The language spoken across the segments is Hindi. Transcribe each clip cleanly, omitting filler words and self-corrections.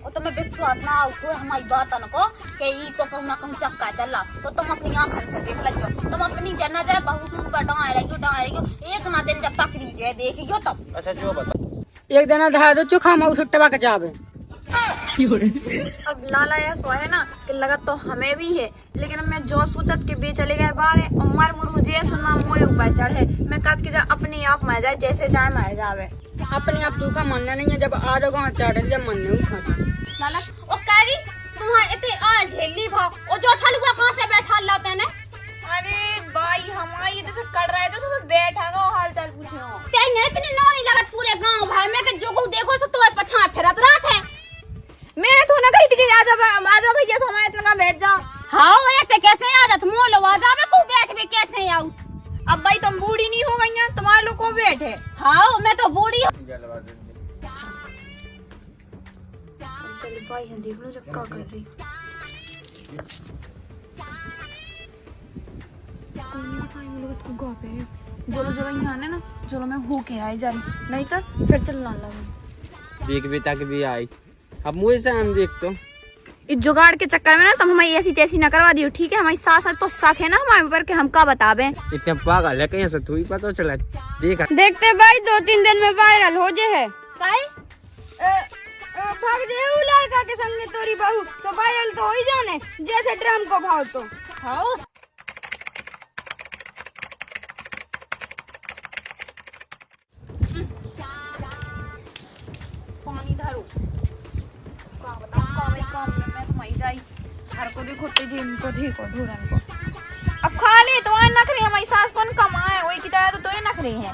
और तुम्हें विश्वास ना उठो हमारी बात को कि ई को कहूँ ना कहूँ चक्का चला तो तुम अपनी आँखन से देख लियो। तुम अपनी जना जाए बहू के ऊपर डांए रहियो एक ना दिन जब पकड़ी जाए देखियो तब। अच्छा जो बता एक दिन धार दो चोखा मऊ सुट्टे के जावे। अब लाला ऐसा है ना कि लगा तो हमें भी है, लेकिन मैं जो सोचत के बे चले गए बाहर है और मर मुर मुझे सुनना मोए ऊपर चढ़े मैं कद के जा अपने आप मर जाए जैसे चाहे मर जावे। अपने आप दुखा मानना नहीं है जब आ रहा चढ़े जब मन नहीं खाता। लाला ओ कारी तुम्हारे इतने आज हेली भाव और जो ठलुआ कहाँ से बैठा लाते ने। अरे भाई हमारी इधर से कर रहे थे तो बैठा गो हाल चाल पूछो तेने इतनी नौनी लगत पूरे गांव भाई में के जो देखो तो तुम्हें पछा फिरत रात है। मैं तो ना कही थी कि आजा भैया तो हमारे इतना बैठ जाओ। हाँ ऐसे कैसे आदत मोल आजा में को बैठ भी कैसे आऊं। अब भाई तुम बूढ़ी नहीं हो गई तुम्हारे लोग को बैठे। हाँ मैं तो बूढ़ी हूँ। भाई देख लो जब क्या कर रही चलो यहाँ आने ना चलो मैं होके आई जा रही नहीं तो फिर चलना लगा देख बेटा के भी आई अब मुझे से हम देख तो इस जुगाड़ के चक्कर में ना तुम हमारी ऐसी तैसी न करवा दियो ठीक है। हमारी सास तो शक है ना हमारे ऊपर के हम क्या बतावे। इतना पागल है कहीं से तू ही पता चला देखा देखते भाई 2-3 दिन में वायरल हो जे है काहे भाग जे लड़का के संगे तोरी बहू तो वायरल तो हो ही जाने जैसे ड्रम को भाव तो हाँ पानी धरो का बताऊं काम में मैं तो मई जाई घर को देखो तेजी इनको देखो ढूरन को अब खा ले तो आन नख रही हमारी सास कौन कमाए वही की तरह तो ये नख रही है।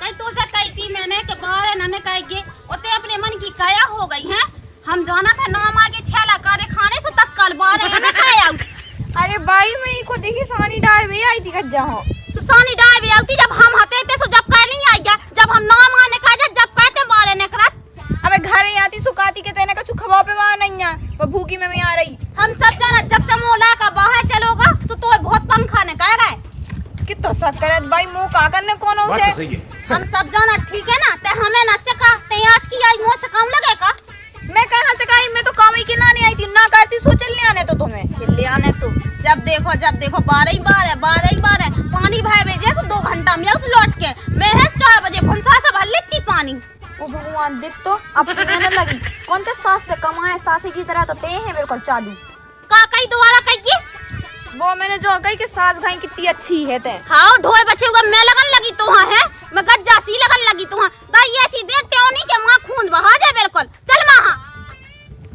कई तो से कही थी मैंने कि बाहर है नने कही के उते अपने मन की काया हो गई है। हम जाना था नाम आगे छेला करे खाने से तत्काल बाहर है ना खाया। अरे भाई मैं को देखी सानी डाल भी आई थी कज्जा हो सुसानी डाल भी आती जब हम हते थे सो जब कह नहीं आई गया जब हम नाम आने का जब कहते बारे ने करत अबे घर ही आती सुखाती के तेने कछु खवा पे वहां नहीं है वो भूखी में मैं आ रही। हम सब जाना जब से मोला का बाहर चलोगा तो बहुत पन खाने कह गए कितो सक करत भाई मुंह का करने कौन हो से हम सब जाना ठीक है ना ते हमें न से का ते आज की आई मुंह से काम लगेगा। मैं कहां से कही मैं तो काम ही के लाने आई थी ना करती सो चलने आने तो तुम्हें ले आने तो जब देखो 12 ही बार है पानी भाई भेजे तो 2 घंटा में तो लौट के मैं है 4 बजे भुंसा सब लेती पानी। ओ भगवान देख तो अब कहने लगी कौन ते सास से कमाए सासी की तरह तो ते हैं बिल्कुल चालू का कई दोबारा कहिए वो मैंने जो कही कि सास भाई कितनी अच्छी है ते हाँ ढोए बचे हुए मैं लगन लगी तो वहाँ है मैं गज्जा सी लगन लगी तो वहाँ गाय ऐसी देर ट्योनी के माँ खून बहा जाए बिल्कुल चल माँ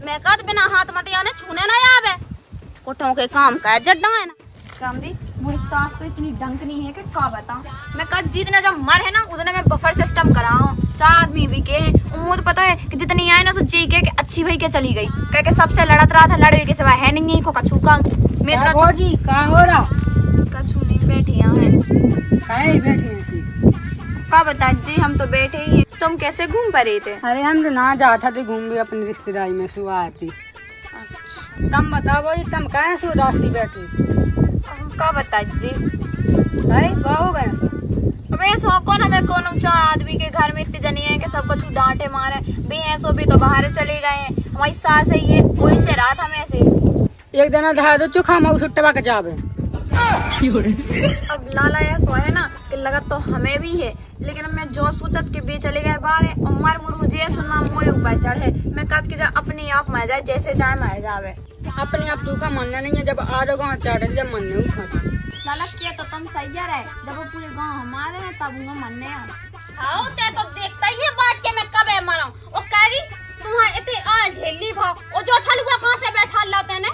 मैं कद बिना हाथ मटिया ने छूने ना आवे कोठों के काम का जड्डा है ना रामदी वो सास तो इतनी डंकनी है कि का बताऊं मैं कल जितना जब मर है ना उतने मैं बफर सिस्टम कराऊं 4 आदमी भी के उम्मीद पता है कि जितनी आए ना सो जी के अच्छी भाई के चली गई कह के सबसे लड़त रहा था लड़वे के सिवा है नहीं को कछू का मैं इतना जी कहाँ हो रहा कछू नहीं बैठे यहाँ है काहे बैठे ऐसे। का बता जी हम तो बैठे ही हैं। तुम कैसे घूम पा रहे थे। अरे हम तो ना जाता थे घूम भी अपनी रिश्तेदारी में सुबह आती। तुम बताओ जी तुम कहाँ से उदासी बैठे का बता जी हो गए अबे सो कौन हमें कौन ऊंचा आदमी के घर में इतने जनी है कि सब कुछ डांटे मारे भी हैं सो भी तो बाहर चले गए हैं हमारी सास है ये वही से रात हमें ऐसे एक दिन धार दो चोखा मऊ सुट्टे के जावे। अब लाला ऐसा है ना कि लगा तो हमें भी है, लेकिन मैं जो सोचत के बे चले गए बाहर है और मर मुर मुझे सुनना मोए ऊपर चढ़े मैं कद के जा अपने आप मर जाए जैसे चाहे मर जावे। अपने आप दुखा मानना नहीं है जब आ रहा चढ़े जब मन नहीं खाता। लाला किया तो तुम सही है जब वो पूरे गांव हमारे हैं तब उनका मनने हाँ ते तो देखता ही है बात के मैं कब है मरा ओ कारी तुम्हारे इतने आज हेली भाव और जो ठलुआ कहाँ से बैठा लाते ने।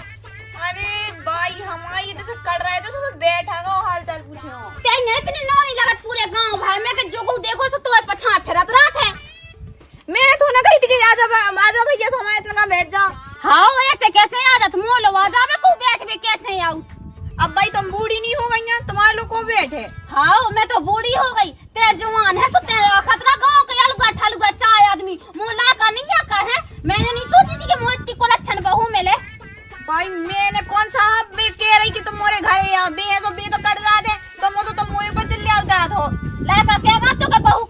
अरे भाई हमारी इधर से कर रहे थे तो बैठा गो हाल चाल पूछो तेने इतनी नौनी लगत पूरे गांव भाई में के जो देखो तो तुम्हें पछा फिरत रात है। मैं तो ना कही थी कि आजा भैया तो हमारे इतना बैठ जाओ। हाँ ऐसे कैसे आदत मोल आजा में को बैठ भी कैसे आऊं। अब भाई तुम बूढ़ी नहीं हो गई तुम्हारे लोग को बैठे। हाँ मैं तो बूढ़ी हो गई तेरा जवान है तो तेरा खतरा गाँव के अलुआ ठलुआ 4 आदमी मोला का नहीं आका है। मैंने नहीं सोची थी कि मोती को लक्षण बहू मिले। भाई मैंने कौन सा कह रही कि तुम मोरे घर यहाँ बे है तो बे तो कट जा दे तुम तो मुझे पर चल लिया हो लड़का कहेगा तो के बहू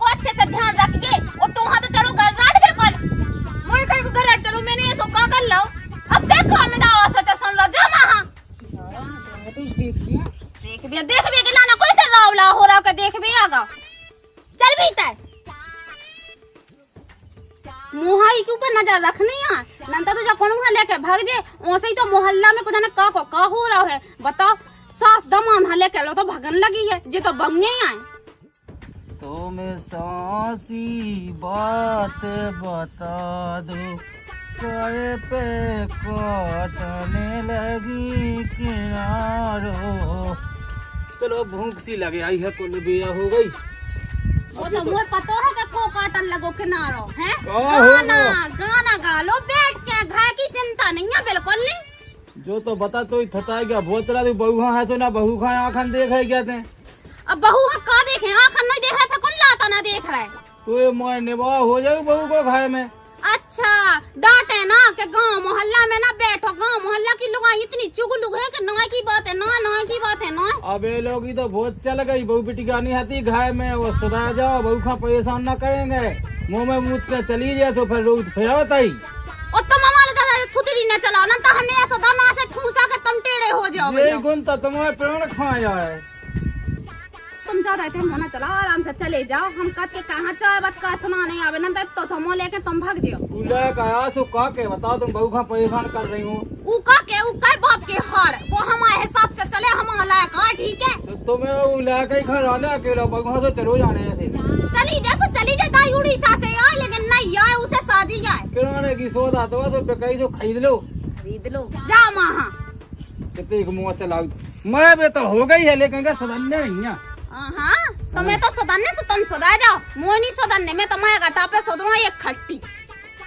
भाई के ऊपर नजर रखनी है, नंतर तो जब कोनू लेके भाग दे वैसे ही तो मोहल्ला में कुछ ना का हो रहा है। बताओ सास दमान लेके लो तो भगन लगी है, जे तो बंगे आए। तुम्हें सासी बात बता दो, करे पे काटने लगी किनारो। चलो भूख सी लगे आई है, कुल बिया हो गई। वो तो मुझे पता है कि को काटन लगो किनारो है। ओहो। गाना गा लो बैठ के, घर की चिंता नहीं है बिल्कुल नहीं। जो तो बता तो थता गया बहुत चला तू बहू है तो ना बहू खाए आखन देख रहे क्या थे। अब बहू हम का देखे, आखन नहीं देख रहे थे, कौन लाता ना देख रहे। तो ये मैं निभा हो जाए बहू को घर में। अच्छा डांटे ना कि गांव मोहल्ला में ना बैठो, गांव मोहल्ला की लोग इतनी चुगलुग है कि ना की बात है ना की बात है ना। अब ये लोग ही तो बहुत चल गई, बहू बेटी का नहीं आती घर में, वो सुधा जाओ बहू खा परेशान ना करेंगे, मुँह में मुँह के चली जाए तो फिर रोज फिर बताई। और तुम हमारे दादा सुधरी न चलाओ ना तो हमने ऐसा दाना से ठूसा के तुम टेढ़े हो जाओ। ये गुण तो तुम्हारे प्राण खा जाए। तुम ज्यादा टाइम होना चला, आराम से चले जाओ। हम कद के कहाँ चाहे बात का सुना नहीं आवे ना तो समो लेके तुम भाग जाओ। उला का सो का के बताओ तुम बहू खा परेशान कर रही हो। उका के बाप के हार वो हमारे हिसाब से चले, हमारा का ठीक है। तो तुम्हें उला के घर आने अकेला बहू तो चलो जाने ऐसे। चली जा दाई उड़ीसा से आए, लेकिन नहीं आए उसे साजी जाए। किराने की सौदा तो कहीं तो खरीद लो जा वहाँ। कितने मुँह चलाओ, मैं भी तो हो गई है लेकिन सदन्य नहीं है। हाँ तुम्हें तो सदन्ने से तुम सदा जाओ, मोनी सदन्ने में तुम्हारे गटा पे सदवा एक खट्टी।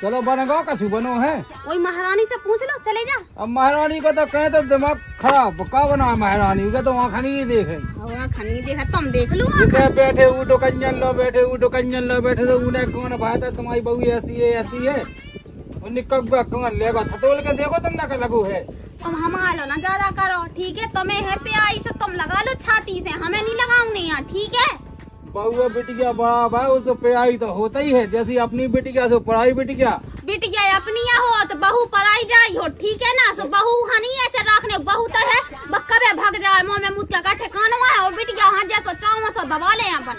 चलो बनेगा कछु बनो है। वही महारानी से पूछ लो, चले जा। अब महारानी को तो कहे तो दिमाग खराब का बना है महारानी का, तो आँखा नहीं देखे खनी देखा तुम देख लो। बैठे उठो कंजन लो, बैठे उठो कंजन लो, बैठे तो उन्हें कौन भाई था तुम्हारी बहू ऐसी है निकल कौन लेगा थतोल के देखो तुम ना लगू है। तुम हमारा ना ज्यादा करो ठीक है, तुम्हें है प्याई से तुम लगा लो छाती से, हमें नहीं लगाऊंगे यहाँ ठीक है। बहू बिटिया बड़ा भाई उसको पढ़ाई तो होता ही है, जैसी अपनी बिटिया सो पढ़ाई बिटिया अपनी हो तो बहू पढ़ाई जाई हो ठीक है ना। सो बहू हनी ऐसे रखने, बहू तो है बक्का भाग जाए मुँह में मुँह का ठिकाना है, और बिटिया हाँ जैसो चाहो सो दबा ले अपन।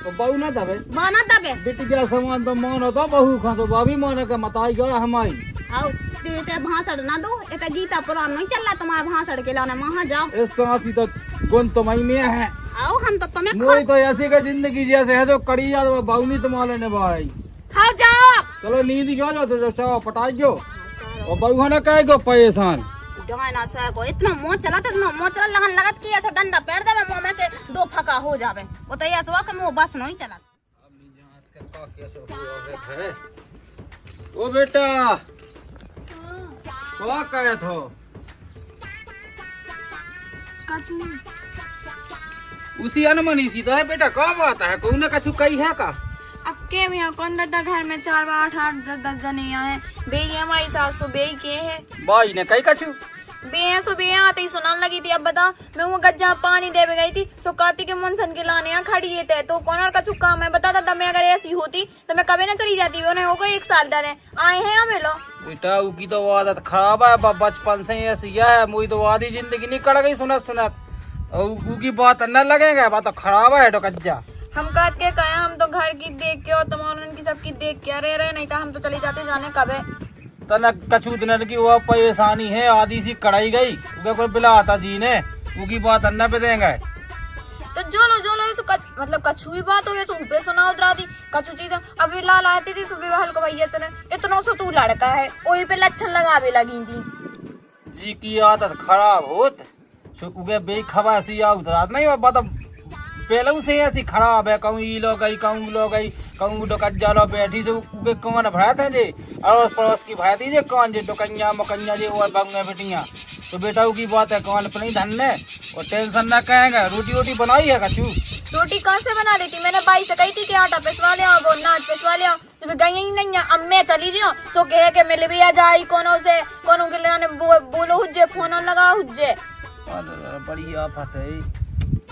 तो बहू ना दबे बना दबे बिटिया समान तो मान होता बहू खा तो भाभी मान के मताई गया हमारी। आओ ते भाषण ना दो, एक गीता पुराण नहीं चल रहा तुम्हारे भाषण के लाने वहाँ जाओ। इस कांसी तो गुण तुम्हारी में है। आओ हम तो तुम्हें मोई तो ऐसी का जिंदगी जैसे है जो कड़ी जा तो बहू नहीं तुम्हारे ने भाई। खाओ जाओ। चलो नींद क्यों जाओ तो चाहो पटाई गयो और बहू ना कहे गो परेशान। ना को इतना मुँह चला तो मुँह चला लगन लगत की ऐसा डंडा पैर दे मुँह में के दो फका हो जावे, वो तो ऐसा हुआ कि मुँह बस नहीं चला। ओ बेटा क्या करे थो? उसी अनमनी सी तो है बेटा, कब आता है कोई ना कछु कही है का? अब के भी यहाँ कौन दादा घर में 4 8 8 10 जने यहाँ है, बे हमारी सास तो बे के है भाई ने कही कछु बे सो बे आते ही सुनाने लगी थी। अब बता मैं वो गज्जा पानी देवे गई थी, सो कहती के मुनसन के लाने यहाँ खड़ी है तो कौन और कछु काम है बता दादा। मैं अगर ऐसी होती तो मैं कभी ना चली जाती, उन्हें हो गई 1 साल डरे आए हैं हमें लो। बेटा उकी तो आदत खराब है, बचपन से ऐसी है, मुझी तो आधी जिंदगी निकल गई सुनत और की बात न लगेगा, बात तो खराब है तो कज्जा। हम कहते के कहे हम तो घर की देख के और तुम्हारे उनकी सबकी देख के रहे नहीं तो हम तो चली जाते जाने कब है तना कछु दिन की वो परेशानी है, आधी सी कढ़ाई गई कोई बिला आता जी ने उकी बात अन्ना पे देंगे तो जो लो मतलब कछु भी बात हो गई सुबह सुना उधरा दी कछु चीज अभी लाल आती थी सुबह हल को भैया तेने इतना सो तू लड़का है वही पे लक्षण लगावे लगी थी जी की आदत खराब होत उगे बेखबा सी आ उधरा नहीं बात पहले से ऐसी खराब है, कहूँ ई लो गई कहूँ डोकज्जा लो बैठी जो उगे कौन भरा थे जे अड़ोस पड़ोस की भाई दीजिए कौन जे डोकैया मकैया जे और बंगे बेटियाँ तो बेटा की बात है कौन पर नहीं धन और टेंशन न कहेंगे। रोटी बनाई है कछु? रोटी कहाँ से बना ली थी मैंने भाई से कही थी कि आटा पिसवा ले वो नाच पिसवा ले सुबह गई ही नहीं है। अब मैं चली रही हूँ सो कहे के मिल भी आ जाए कोनो के लिए बोलो हुज्जे फोन लगा हुज्जे बड़ी आफत है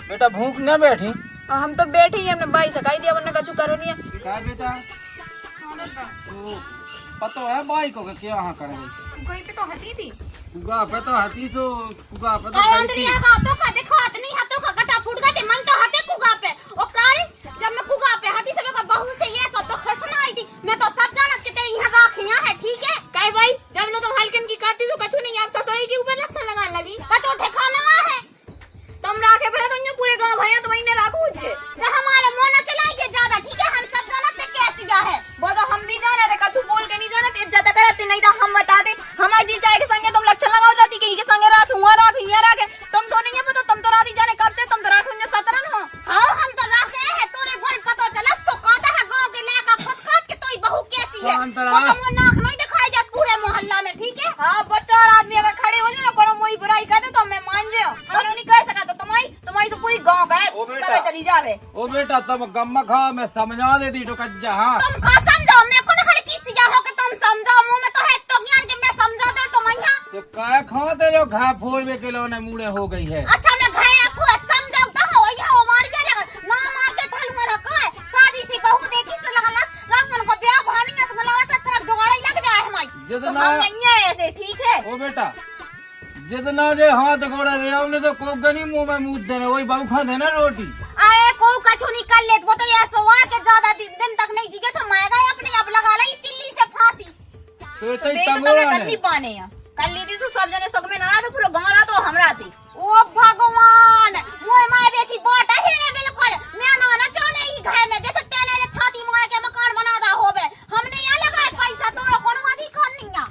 बेटा। भूख न बैठी हम तो बैठे ही हमने भाई से कही दिया वरना कछु करो नहीं है क्या बेटा तो पता है भाई को क्या यहाँ कर गई कहीं पे तो हती थी उगा पे तो हती सो उगा पे तो अंदरिया का तो का देखो नहीं हाथों का गटा फूट गए थे मन तो हाथे कुगा पे ओ कारी जब मैं कुगा पे हाथी से मैं बहू से ये सब तो खसना आई थी मैं तो सब जानत के ते यहां राखी जाती है। शांत वो रहा। तो मुंह नाक नहीं दिखाई जात पूरे मोहल्ला में, ठीक है? हाँ बच्चा और आदमी अगर खड़े हो जाए ना कोनो मोई बुराई कहते तो मैं मान जाओ, और नहीं कह सका तो तुम्हारी तो पूरी गांव का ओ बेटा। कभी चली जावे। ओ बेटा तुम गम खा मैं समझा देती तो कज्जा। हाँ तुम का समझाओ, मेरे को ना खाली किसी जा हो के तुम समझाओ, मुंह में तो है तो ज्ञान कि मैं समझा दे तो मैया। तो काय खाते जो घा फोड़ में किलो ने मुड़े हो गई है। अच्छा मैं घाय आपको समझाओ तो हो या हो मार के लगा ना मार के ठल में रखा है शादी से बहू देखी से लगला रंगन को ब्याह भानी से लगला तो तरफ जोगाड़ा ही लग जाए हमारी। जितना हम नहीं है ऐसे, ठीक है? ओ बेटा जितना जे हाथ गोड़ा रे ने तो कोक गनी मुंह में मुंह देने वही बाबू खा देना रोटी। अरे को कछु निकल ले वो तो ये सोवा के ज्यादा दिन तक नहीं जीके समाएगा अपने आप लगा ली चिल्ली से फांसी। तो तो इतना मैं तंगोड़ा कर नहीं पाने यहाँ कल ली थी सब जने सब में ना तो पूरा गाँव रहा तो हमरा थी। ओ भगवान मोए माए देखी बाटा है बिल्कुल मैं ना चाहने ही घाय में जैसे तेने जे छाती मार के मकान बनादा होवे हमने यहाँ लगाए पैसा तोरो कोनो अधिकार नहीं है।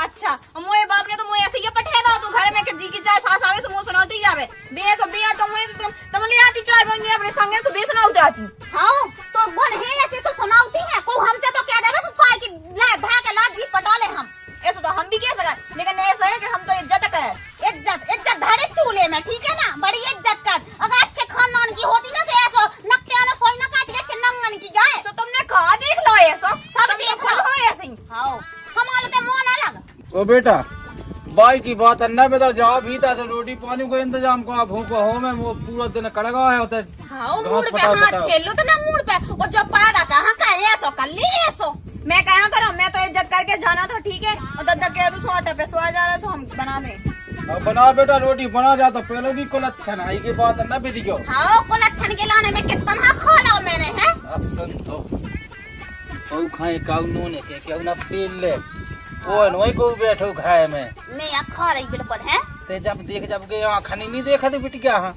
अच्छा मोए बाप ने तो मोए ऐसे ये पठेगा तू घर में के जी की चाय सास आवे तो मुंह सुनाती जावे बे तो मोए तुम ले आती चार बन अपने संगे से बेसना उतराती। हाँ तो गुण है ऐसे तो सुनावती है को हमसे तो कह देवे सुसाई की ले भा के लात जी पटाले हम ऐसा तो हम भी कह सका लेकिन ऐसा है कि हम तो इज्जत कर इज्जत धरे चूल्हे में, ठीक है ना? बड़ी इज्जत कर। अगर अच्छे खानदान की होती ना तो ऐसा नकते आना सोई ना कहती जैसे नंगन की जाए। तो तुमने कहा देख लो ये सब देख लो लो। ऐसे ही। हाँ हमारे तो मोह ना लगा। ओ बेटा बाई की बात अन्ना में तो जा भी था तो रोटी पानी को इंतजाम को भूखो हो में वो पूरा दिन कड़गा है होता है। हाँ मूड पे हाथ खेल लो तो ना मूड पे वो जब पाया जाता हाँ का ऐसो कर ली ऐसो। मैं कहा करो मैं तो इज्जत करके जाना था, ठीक है? और दद्दा कह दू 100 पे सो जा रहा तो हम बना दें। अब बना बेटा रोटी बना जा तो पहले भी कुल अच्छा ना की बात अन्ना भी दिखो। हाँ कुल अच्छन के लाने में कितना खा लो मैंने है। अब सुन तो ओ खाए काउ नूने के क्यों ना पील ले ओ नोई को बैठो खाए में मैं यहाँ खा रही बिल्कुल है। ते जब देख जब के आँख नहीं देखा तो बिटिया। हाँ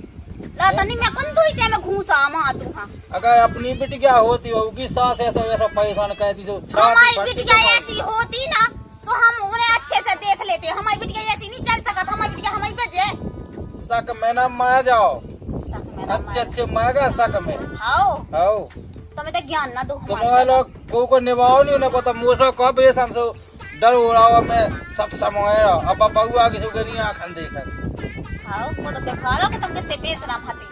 लातनी मैं कौन दुई टाइम में घूसा मां तू। हाँ अगर अपनी बिटिया होती होगी सास ऐसा वैसा पैसा न कहती जो हमारी बिटिया ऐसी होती ना तो हम उन्हें अच्छे से देख लेते। हमारी बिटिया ऐसी नहीं चल सकता, हमारी बिटिया हमारी बजे सक में ना मार जाओ अच्छे अच्छा अच्छे मांगा सक में। आओ आओ तुम्हें तो ज्ञान ना दो तुम्हारे लोग को निभाओ नहीं उन्हें पता मुझसे कब ये समझो डर उड़ावा में सब समय अब बउआ की सुगनी आँखन देखा। आओ वो तो दिखा रहा कि तुम कितने बेशरम हती।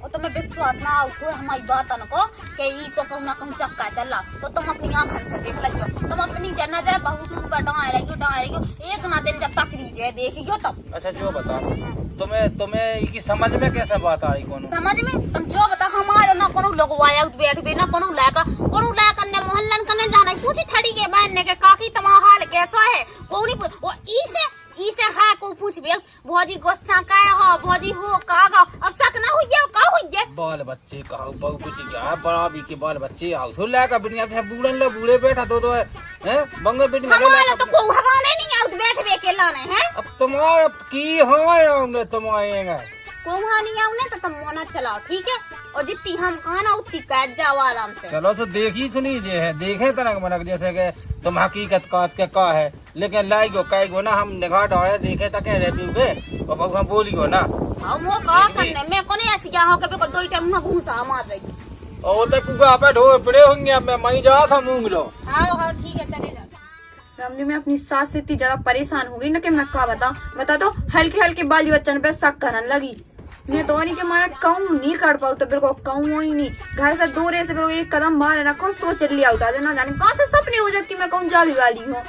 और तुम्हें विश्वास ना हो हमारी बात को कि ई तो कहूँ ना कहूँ चक्का चला तो तुम अपनी आँखन से देख लो। तुम अपनी नजर बहू के ऊपर डाए रहियो एक ना दिन जब पकड़ी जाए देखियो तब। अच्छा जो बता तुम्हें की समझ में कैसे बात आई कौन समझ में तुम जो बता हमारे ना कोनो लोग आया बैठ भी ना कोनो लाकर ने मोहल्लन करने जाना पूछी ठड़ी के बहन ने के काकी तुम्हारा हाल कैसा है को नहीं वो ई से हाँ को पूछ बे भौजी गोस्ता का हो भौजी हो कागा अब सक ना हुई जाओ का हुई जे बाल बच्चे कहा बहु कुछ क्या बड़ा भी के बाल बच्चे आओ तो लेकर बिटिया से बूढ़न लो बूढ़े बैठा तो है बंगे बेटी हमारा तो को भगाने नहीं आउत बैठ बे के लाने हैं। अब तुम्हारा की हाँ तुम आएंगे कुम्हानी आउने तो तुम मोना चलाओ, ठीक है? और जितनी हम कहना उतनी कैद जाओ आराम से। चलो तो देखी सुनी जे है देखे तनक मनक जैसे के तुम हकीकत काट के का है लेकिन लाई गो कई गो ना हम निगाह डाले देखे तक रह पीओगे और भगवान बोली गो ना हां मो का करने मैं कोने ऐसी क्या हो के बिल्कुल दो टाइम मुंह घूसा मार रही और ते कुगा पे ढो पड़े होंगे अब मैं मई जा था मूंग लो। हां ठीक है चले जा। रामली मैं अपनी सास से इतनी ज्यादा परेशान हो गई ना कि मैं क्या बता दो हल्के हल्के बाली बच्चन पे शक करने लगी। मैं तो नहीं कि मारा कहूँ नहीं कर पाऊ तो बिल्कुल कहूँ ही नहीं घर से दूर से बिल्कुल एक कदम बाहर रखो सोच लिया उठा देना जाने कहाँ से सपने हो जाती मैं कहूँ जा भी वाली हूँ।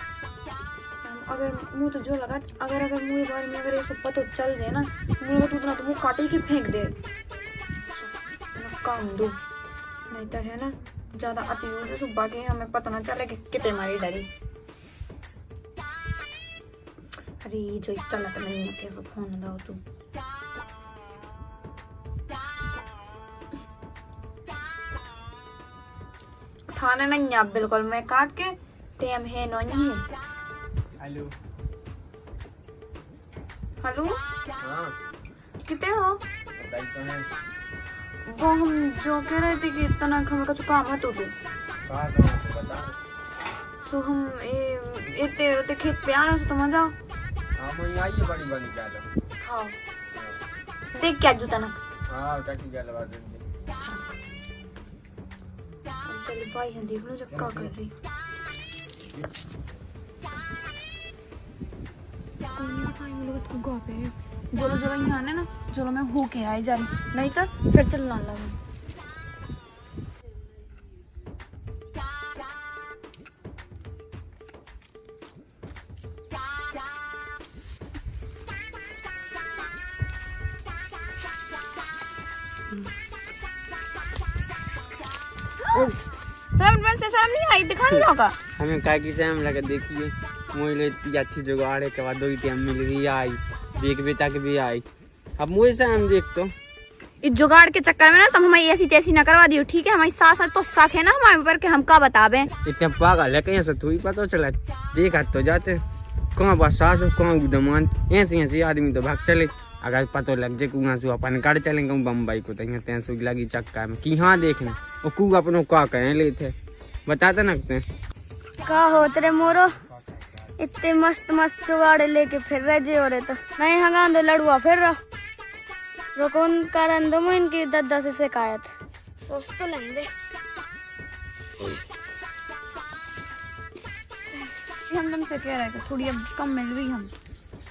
अगर मुँह तो जो लगा अगर मुँह बारे में अगर ये सब पता चल जाए ना मुँह तो उतना तो मुँह काटे की फेंक दे काम दो नहीं तो है ना ज्यादा अति हो जाए सुबह के हमें पता ना चले कि कितने मारी डरी। अरे जो चला तो नहीं कैसे फोन दाओ तू थाने नहीं आप बिल्कुल मैं काट के टाइम है नहीं है। हेलो हेलो हाँ कितने हो बताइए तो है वो हम जो कह रहे थे कि इतना हमें का काम है तो तू कहाँ बता सो हम इतने खेत पे आ रहे हो तो तुम जाओ। हाँ वही आइए बड़ी बड़ी जालो हाँ देख क्या जूता ना हाँ टकी जालो बात तो पहले भाई यहाँ देख लो जब क्या कर रही। कोई नहीं भाई लोग को गा पे जोलो जोलो यहाँ आने ना, जोलो मैं होके आई जा रही, नहीं तो फिर चलना लगा। तो शर्म नहीं आई, दिखा नहीं होगा हमें क्या की से हम लगा देखिए मोहिले इतनी अच्छी जुगाड़ है के बाद दो टाइम मिल गई आई देख बेटा के भी आई। अब मुझे से हम देख तो इस जुगाड़ के चक्कर में ना तुम हमारी ऐसी तैसी ना करवा दियो, ठीक है? हमारी सास तो शक है ना हमारे ऊपर के हम का बतावे। इतने पागल है कहीं से तू ही पता चला देख तो जाते कहाँ बस सास कहाँ गुदमान ऐसे ऐसे आदमी तो भाग चले। अगर पता लग जाए कुआं से अपन कर चलेंगे बम्बई को तो यहाँ से लगी चक्का में कि हाँ देखने वो कू अपनों का कहे लेते बताते नकते का हो तेरे मोरो इतने मस्त मस्त जुगाड़े लेके फिर रहे जे हो रहे तो नहीं हगा दो लड़ुआ फिर रहा रोकन कारण दो इनकी दद्दा से शिकायत सोच तो लेंगे। हम तुमसे कह रहे थे थोड़ी अब कम मिल रही हम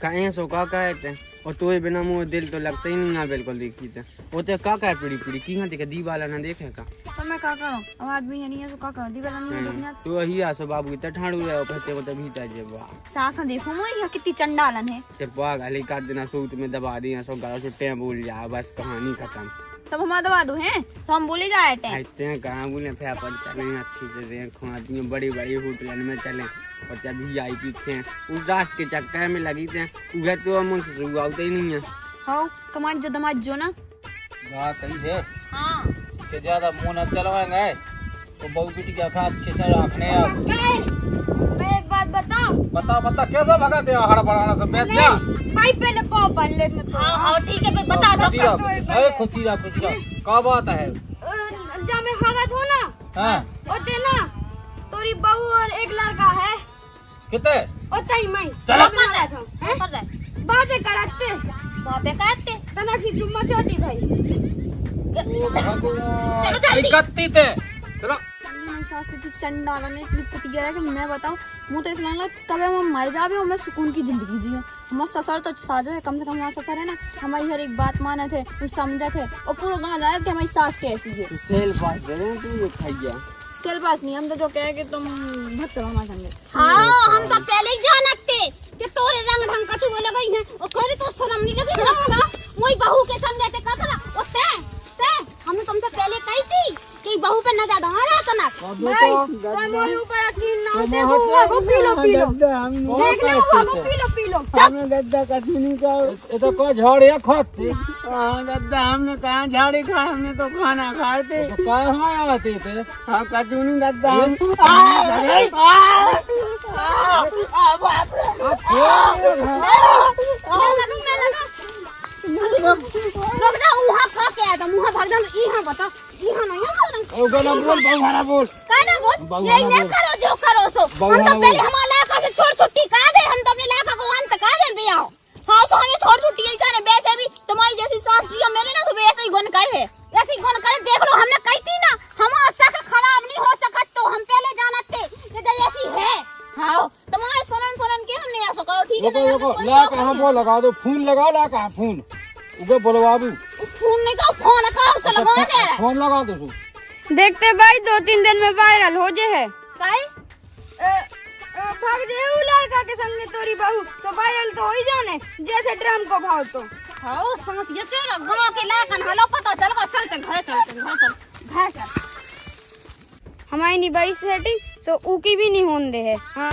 कहे सो का कहते और तो बिना मुँह दिल तो लगता ही नहीं बिल्कुल देखी थे वो तो का कहे पीड़ी पीड़ी की हाँ दी वाला ना देखे का तो मैं का करूं, अब आदमी है नहीं है तो का करूं, दी वाला नहीं है देखना तो ही आसो बाबू कितना ठाड़ू रहे कहते को तो भीतर जे वाह सास में देखो मोरी यहाँ कितनी चंडालन है। ते पागल एक आध दिन सूत में दबा दिया सो गाँव छुट्टे बोल जा बस कहानी खत्म। तब हम दबा दू हैं तो हम बोले जाए ऐसे हैं कहाँ बोले फिर अपन चले अच्छी से रहे खुआती हैं बड़ी बड़ी होटल में चले और जब VIP थे उस रास के चक्कर में लगी थे उधर तो मुझसे शुरू ही नहीं है। हाँ कमाल जो दमाद जो ना बात सही है हाँ कि ज्यादा मुंह न चलवाएंगे तो बहू बेटी के साथ अच्छे से रखने आप। मैं एक बात बताऊं बता कैसा भगा दे हड़बड़ाना सब बैठ जा भाई पहले पाव पहन ले में हाँ हाँ ठीक है फिर बता दो खुशी रहा क्या बात है जब मैं हगत हो ना हाँ ओते ना तोरी बहू और एक लड़का है कितने ओते ही मैं चलो। बातें करते बातें करते तना की जुम्मा चोटी भाई इकट्ठी थे चलो मेरी सास कितनी चंडालन है, इतनी कुटिया है कि मैं बताऊं मुँह तो इसलिए लगा कभी हम मर जावे और मैं सुकून की जिंदगी जियो। हमारा ससुर तो साजो है, कम से कम हमारा ससुर है ना हमारी हर एक बात माने थे कुछ समझे थे और पूरा गाँव जाना थे हमारी सास कैसी है। सेल पास दे रहे हैं तू ये खाइया चल पास नहीं हम तो जो कहे कि तुम भग चलो हमारे संगे। हाँ हम तो पहले ही जानते कि तोरे रंग ढंग का चुगो लगाई है और करे तो शर्म नहीं लगी ना वही बहू के संग रहते का करा वो ते हमने तुमसे पहले कही थी कि बहू पे न ज्यादा आ रहा ना भाई मोरे ऊपर यकीन ना देखो वो पीलो देख ले वो पीलो हमने दद्दा कटनी का ये तो को झाड़िया खाते हां दद्दा हमने कहां झाड़ी खा हमने तो खाना खाए थे तो काय हम आते थे हां कटनी दद्दा लोग ना वहां का क्या था मुंह भाग जा यहां बता यहां नहीं है ओ गाना बोल बहुहाना बोल काय ना बोल यही ना करो जो करो सो हम तो पहले हमारा लाका से छोड़ छुट्टी का दे हम तो अपने लाका को अंत का दे भी आओ। हाँ तो हमें छोड़ छुट्टी यही करे वैसे भी तुम्हारी जैसी सास जी मेरे ना तो वैसे ही गुण करे ऐसे ही गुण करे देख लो हमने कही थी ना हम सक खराब नहीं हो सकत तो हम पहले जानते इधर ऐसी है। हाँ तुम्हारे सुनन के हमने ऐसा करो ठीक है ला कहां बोल लगा दो फोन लगा ला कहां फोन उगे बोलो बाबू फोन नहीं का फोन का उसे लगा दे फोन लगा दो देखते भाई 2-3 दिन में वायरल हो जे है काय भाग जे उ लड़का के संगे तोरी बहू तो वायरल तो हो ही जाने जैसे ड्रम को भाव तो हाँ समझ ये तेरा गांव के लायक हलो पता चल चलते घर चल हमारी नहीं भाई सेटिंग तो ऊ की भी नहीं होने दे है। हाँ